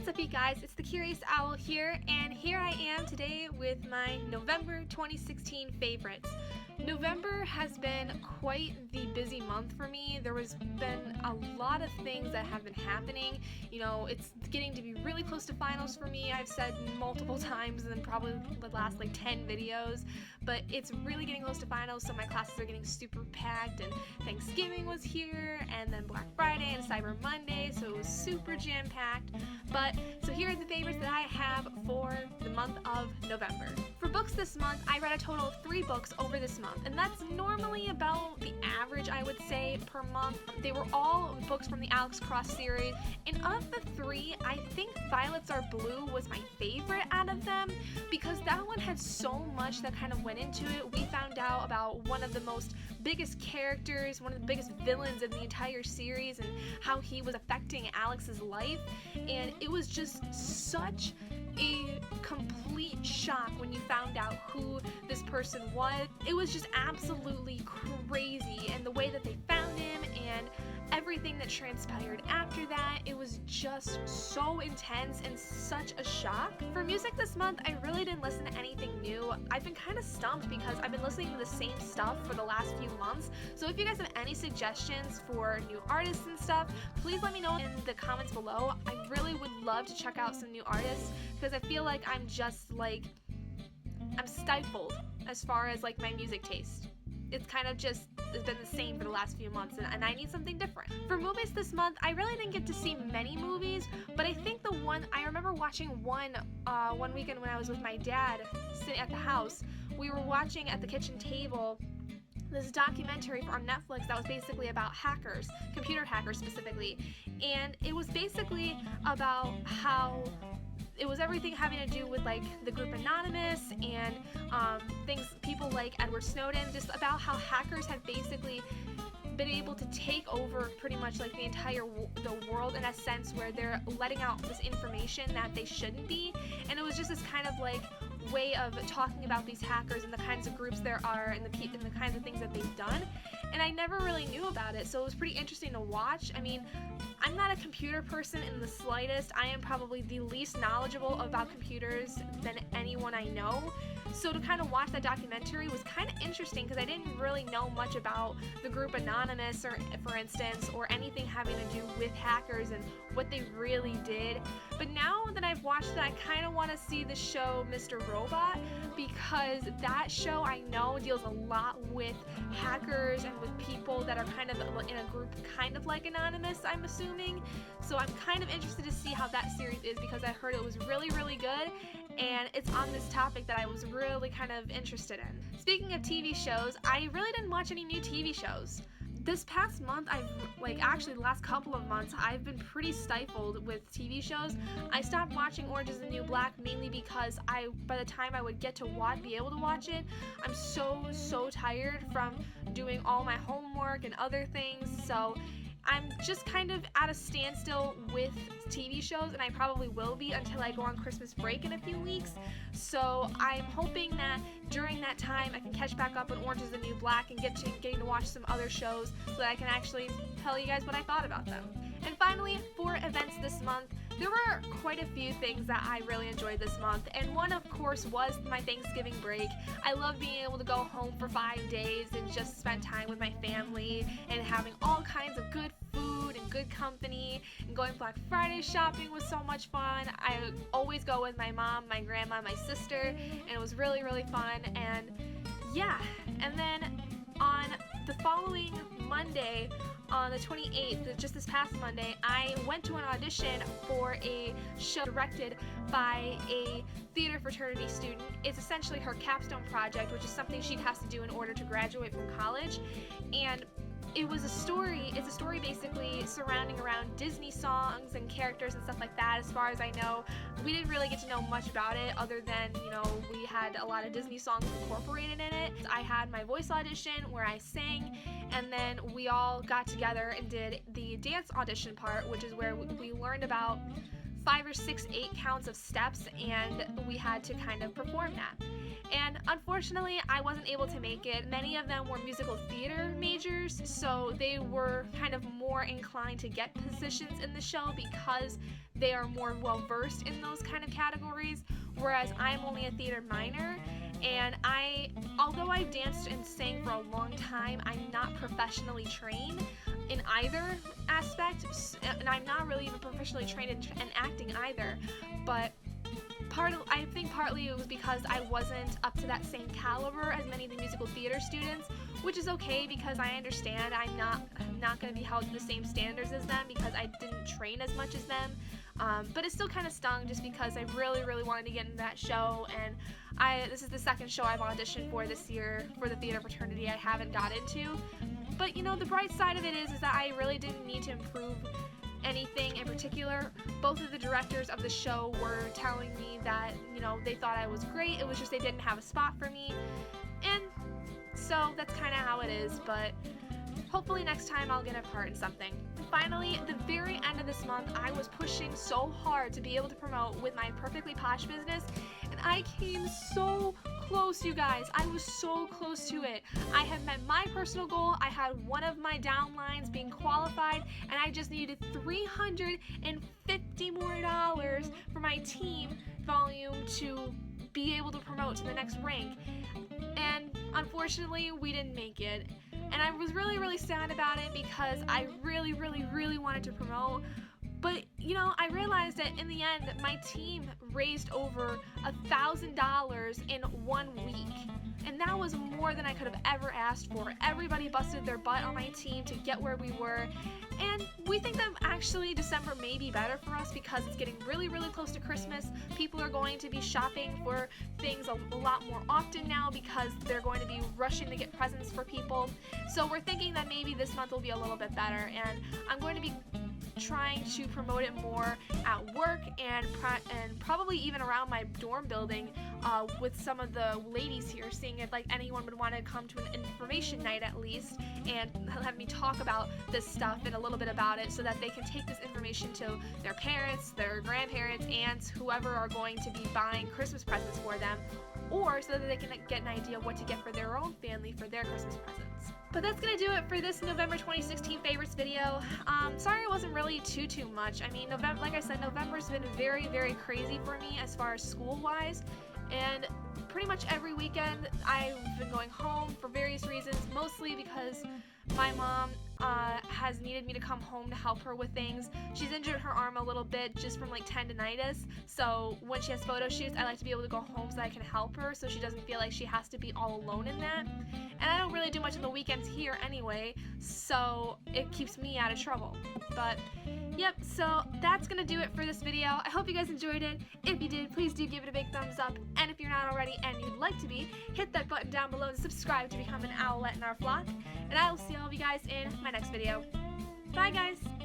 What's up, you guys? It's the Curious Owl here, and here I am today with my November 2016 favorites. November has been quite the busy month for me. There has been a lot of things that have been happening. It's getting to be really close to finals for me. I've said multiple times in probably the last 10 videos, but it's really getting close to finals, so my classes are getting super packed, and Thanksgiving was here, and then Black Friday and Cyber Monday, so it was super jam-packed. So here are the favorites that I have for the month of November. For books this month, I read a total of 3 books over this month, and that's normally about the average, I would say, per month. They were all books from the Alex Cross series, and of the 3, I think Violets Are Blue was my favorite out of them, because that one had so much that kind of went into it. We found out about one of the biggest characters, one of the biggest villains in the entire series, and how he was affecting Alex's life, and it was just such a complete shock when you found out who this person was. It was just absolutely crazy, and the way that they found him and everything that transpired after that, it was just so intense and such a shock. For music this month, I really didn't listen to anything new. I've been kind of stumped because I've been listening to the same stuff for the last few months, so if you guys have any suggestions for new artists and stuff, please let me know in the comments below. I really would love to check out some new artists, because I feel like I'm stifled as far as my music taste. It's kind of just been the same for the last few months, and I need something different. For movies this month, I really didn't get to see many movies, but I think I remember watching one weekend when I was with my dad sitting at the house. We were watching at the kitchen table this documentary on Netflix that was basically about hackers, computer hackers specifically, and it was basically about how it was everything having to do with the group Anonymous and people like Edward Snowden, just about how hackers have basically been able to take over pretty much the entire the world, in a sense where they're letting out this information that they shouldn't be. And it was just this kind of way of talking about these hackers and the kinds of groups there are, and the kinds of things that they've done, and I never really knew about it, so it was pretty interesting to watch. I mean, I'm not a computer person in the slightest. I am probably the least knowledgeable about computers than anyone I know. So to kind of watch that documentary was kind of interesting, because I didn't really know much about the group Anonymous, for instance, or anything having to do with hackers and what they really did. But now that I've watched it, I kind of want to see the show Mr. Robot, because that show I know deals a lot with hackers and with people that are kind of in a group kind of like Anonymous, I'm assuming. So I'm kind of interested to see how that series is, because I heard it was really, really good, and it's on this topic that I was really kind of interested in. Speaking of TV shows, I really didn't watch any new TV shows. This past month, actually the last couple of months, I've been pretty stifled with TV shows. I stopped watching Orange is the New Black mainly because by the time I would get to be able to watch it, I'm so tired from doing all my homework and other things, so I'm just kind of at a standstill with TV shows, and I probably will be until I go on Christmas break in a few weeks. So I'm hoping that during that time I can catch back up on Orange is the New Black and getting to watch some other shows so that I can actually tell you guys what I thought about them. And finally, for events this month, there were quite a few things that I really enjoyed this month, and one, of course, was my Thanksgiving break. I love being able to go home for 5 days and just spend time with my family and having all kinds of good food and good company, and going Black Friday shopping was so much fun. I always go with my mom, my grandma, my sister, and it was really, really fun. And yeah, and then on the following Monday, on the 28th, just this past Monday, I went to an audition for a show directed by a theater fraternity student. It's essentially her capstone project, which is something she has to do in order to graduate from college. And it's a story basically surrounding around Disney songs and characters and stuff like that. As far as I know, we didn't really get to know much about it, other than, we had a lot of Disney songs incorporated in it. I had my voice audition where I sang, and then we all got together and did the dance audition part, which is where we learned about 5 or 6 8 counts of steps, and we had to kind of perform that. And unfortunately, I wasn't able to make it. Many of them were musical theater majors, so they were kind of more inclined to get positions in the show because they are more well versed in those kind of categories, whereas I'm only a theater minor. And although I've danced and sang for a long time, I'm not professionally trained in either aspect, and I'm not really even professionally trained in acting either. But I think partly it was because I wasn't up to that same caliber as many of the musical theater students, which is okay because I understand I'm not going to be held to the same standards as them because I didn't train as much as them. But it still kind of stung just because I really, really wanted to get into that show, and this is the second show I've auditioned for this year for the theater fraternity I haven't got into. But you know, the bright side of it is that I really didn't need to improve anything in particular. Both of the directors of the show were telling me that, you know, they thought I was great. It was just they didn't have a spot for me. And so that's kind of how it is, but hopefully next time I'll get a part in something. Finally, at the very end of this month, I was pushing so hard to be able to promote with my Perfectly Posh business, and I came so close, you guys. I was so close to it. I have met my personal goal. I had one of my downlines being qualified, and I just needed $350 more for my team volume to be able to promote to the next rank. And unfortunately, we didn't make it. And I was really, really sad about it because I really, really, really wanted to promote. But, you know, I realized that in the end, my team raised over $1,000 in 1 week. And that was more than I could have ever asked for. Everybody busted their butt on my team to get where we were. And we think that actually December may be better for us because it's getting really, really close to Christmas. People are going to be shopping for things a lot more often now because they're going to be rushing to get presents for people. So we're thinking that maybe this month will be a little bit better. And I'm going to be trying to promote it more at work and probably even around my dorm building with some of the ladies here, seeing if like anyone would want to come to an information night at least and have me talk about this stuff and a little bit about it so that they can take this information to their parents, their grandparents, aunts, whoever are going to be buying Christmas presents for them, or so that they can get an idea of what to get for their own family for their Christmas presents. But that's gonna do it for this November 2016 favorites video. Sorry it wasn't really too much. I mean, November, like I said, November's been very, very crazy for me as far as school-wise, and pretty much every weekend I've been going home for various reasons, mostly because my mom has needed me to come home to help her with things. She's injured her arm a little bit just from like tendonitis, so when she has photo shoots, I like to be able to go home so I can help her so she doesn't feel like she has to be all alone in that. And I don't really do much on the weekends here anyway, so it keeps me out of trouble. But yep, so that's gonna do it for this video. I hope you guys enjoyed it. If you did, please do give it a big thumbs up, and if you're not already and you'd like to be, hit that button down below to subscribe to become an owlet in our flock, and I will see all of you guys in my next video. Bye guys!